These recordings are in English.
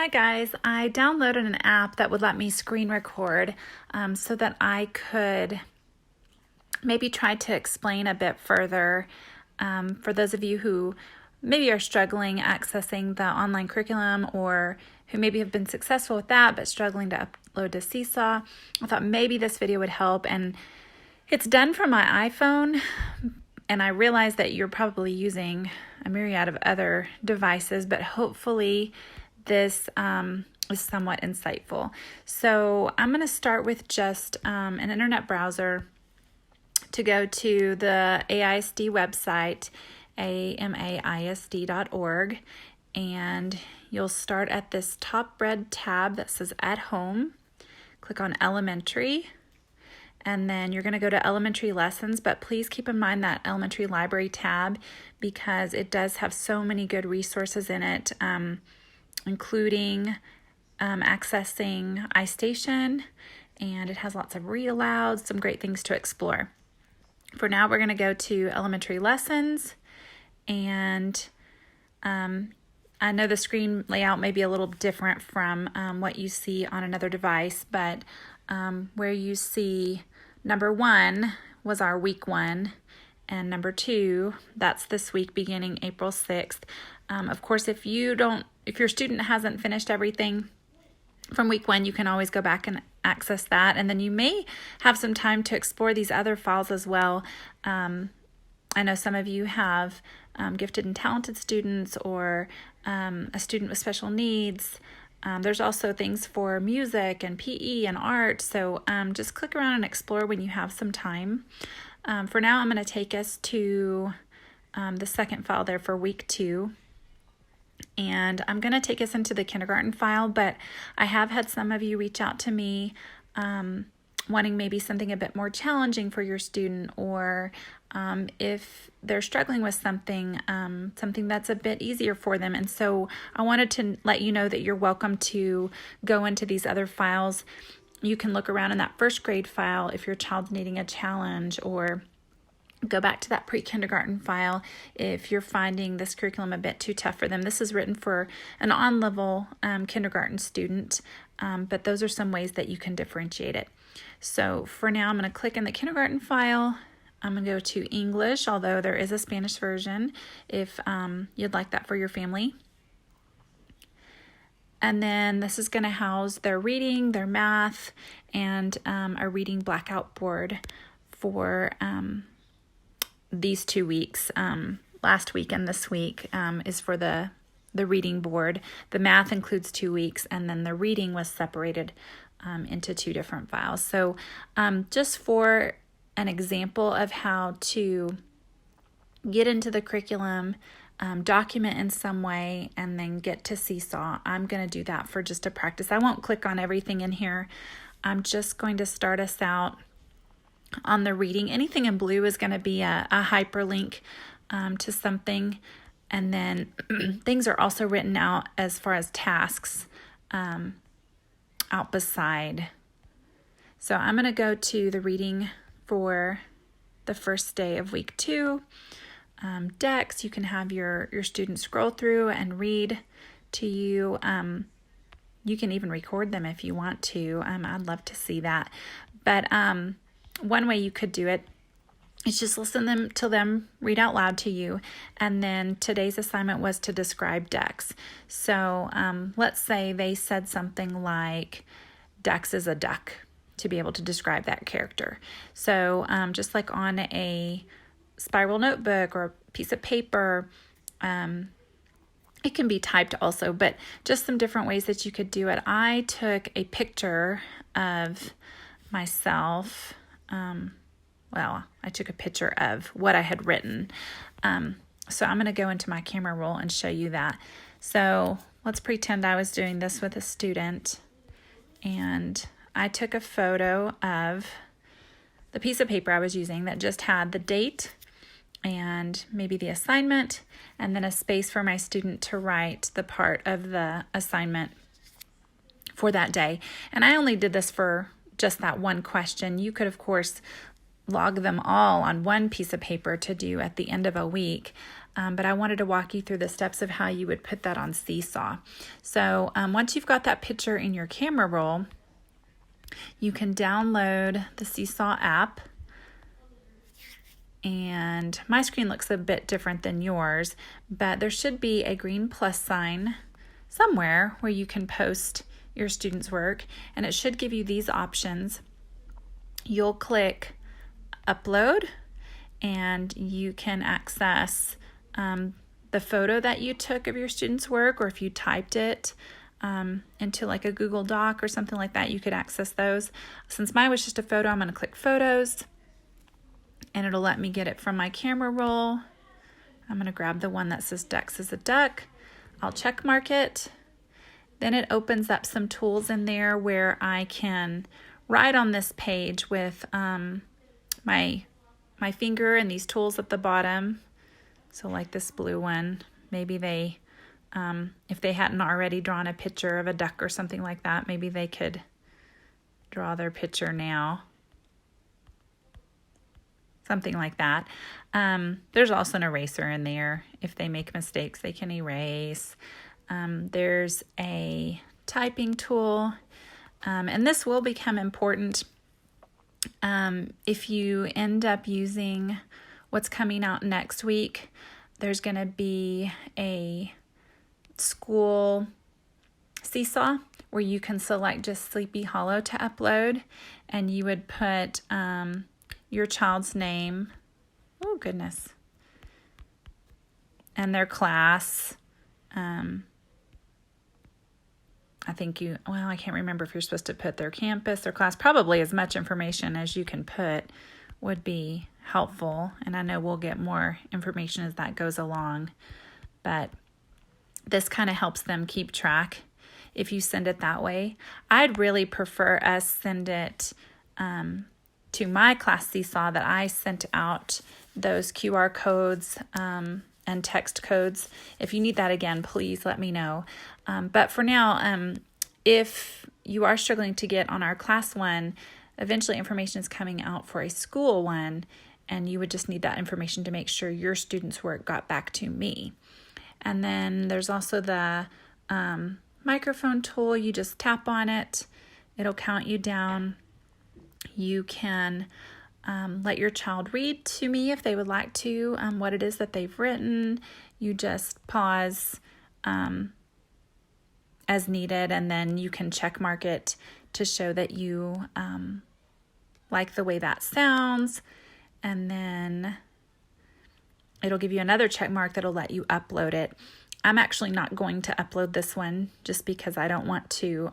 Hi guys, I downloaded an app that would let me screen record so that I could maybe try to explain a bit further for those of you who maybe are struggling accessing the online curriculum or who maybe have been successful with that but struggling to upload to SeeSaw. I thought maybe this video would help, and it's done from my iPhone, and I realize that you're probably using a myriad of other devices, but hopefully this is somewhat insightful. So I'm going to start with just an internet browser to go to the AISD website, amaisd.org, and you'll start at this top red tab that says At Home. Click on Elementary, and then you're going to go to Elementary Lessons, but please keep in mind that Elementary Library tab because it does have so many good resources in it, including accessing iStation, and it has lots of read alouds, some great things to explore. For now, we're going to go to Elementary Lessons, and I know the screen layout may be a little different from what you see on another device, but where you see number 1 was our week 1, and number 2, that's this week beginning April 6th. Of course, if your student hasn't finished everything from week 1, you can always go back and access that, and then you may have some time to explore these other files as well. I know some of you have gifted and talented students or a student with special needs. There's also things for music and PE and art, so just click around and explore when you have some time. For now, I'm going to take us to the second file there for week 2. And I'm going to take us into the kindergarten file, but I have had some of you reach out to me wanting maybe something a bit more challenging for your student, or if they're struggling with something that's a bit easier for them. And so I wanted to let you know that you're welcome to go into these other files. You can look around in that first grade file if your child's needing a challenge, or go back to that pre-kindergarten file if you're finding this curriculum a bit too tough for them. This is written for an on-level kindergarten student, but those are some ways that you can differentiate it. So for now, I'm going to click in the kindergarten file. I'm going to go to English, although there is a Spanish version if you'd like that for your family. And then this is going to house their reading, their math, and a reading blackout board for these 2 weeks. Last week and this week is for the reading board. The math includes 2 weeks, and then the reading was separated into 2 different files. So just for an example of how to get into the curriculum, document in some way, and then get to SeeSaw, I'm going to do that for just a practice. I won't click on everything in here. I'm just going to start us out on the reading. Anything in blue is going to be a hyperlink to something, and then things are also written out as far as tasks out beside. So I'm going to go to the reading for the first day of week 2. Decks, you can have your students scroll through and read to you. You can even record them if you want to. I'd love to see that. But one way you could do it is just listen to them read out loud to you, and then today's assignment was to describe Dex. So let's say they said something like, Dex is a duck, to be able to describe that character. So just like on a spiral notebook or a piece of paper, it can be typed also, but just some different ways that you could do it. I took a picture of myself. I took a picture of what I had written. So I'm going to go into my camera roll and show you that. So let's pretend I was doing this with a student, and I took a photo of the piece of paper I was using that just had the date and maybe the assignment, and then a space for my student to write the part of the assignment for that day. And I only did this for just that one question. You could, of course, log them all on one piece of paper to do at the end of a week. But I wanted to walk you through the steps of how you would put that on SeeSaw. So once you've got that picture in your camera roll, you can download the SeeSaw app. And my screen looks a bit different than yours, but there should be a green plus sign somewhere where you can post your students' work, and it should give you these options. You'll click upload, and you can access the photo that you took of your student's work, or if you typed it into like a Google Doc or something like that, you could access those. Since mine was just a photo, I'm going to click photos, and it'll let me get it from my camera roll. I'm going to grab the one that says ducks as a duck. I'll check mark it. Then it opens up some tools in there where I can write on this page with my finger and these tools at the bottom. So like this blue one, maybe they, if they hadn't already drawn a picture of a duck or something like that, maybe they could draw their picture now. Something like that. There's also an eraser in there. If they make mistakes, they can erase. There's a typing tool, and this will become important if you end up using what's coming out next week. There's going to be a school SeeSaw where you can select just Sleepy Hollow to upload, and you would put your child's name, oh goodness, and their class. I think I can't remember if you're supposed to put their campus or class. Probably as much information as you can put would be helpful. And I know we'll get more information as that goes along. But this kind of helps them keep track if you send it that way. I'd really prefer us send it to my class SeeSaw, that I sent out those QR codes and text codes. If you need that again, please let me know. But for now, if you are struggling to get on our class one, eventually information is coming out for a school one, and you would just need that information to make sure your students' work got back to me. And then there's also the microphone tool. You just tap on it. It'll count you down. You can let your child read to me if they would like to, what it is that they've written. You just pause as needed, and then you can check mark it to show that you like the way that sounds. And then it'll give you another check mark that'll let you upload it. I'm actually not going to upload this one just because I don't want to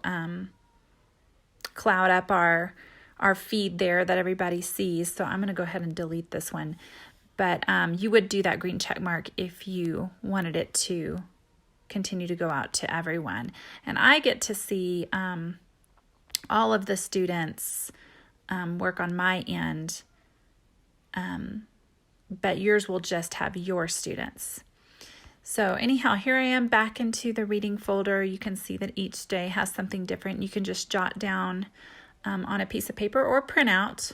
cloud up our feed there that everybody sees. So I'm going to go ahead and delete this one. But you would do that green check mark if you wanted it to continue to go out to everyone. And I get to see all of the students work on my end, but yours will just have your students. So anyhow, here I am back into the reading folder. You can see that each day has something different. You can just jot down on a piece of paper or print out,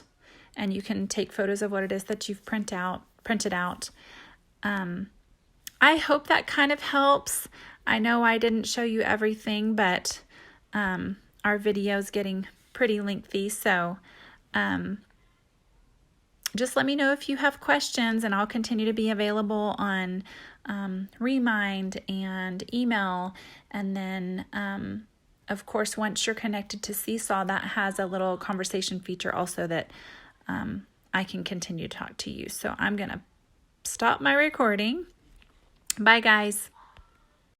and you can take photos of what it is that you've printed out. I hope that kind of helps. I know I didn't show you everything, but our video is getting pretty lengthy, so just let me know if you have questions, and I'll continue to be available on Remind and email. And then of course, once you're connected to SeeSaw, that has a little conversation feature also that I can continue to talk to you. So I'm going to stop my recording. Bye, guys.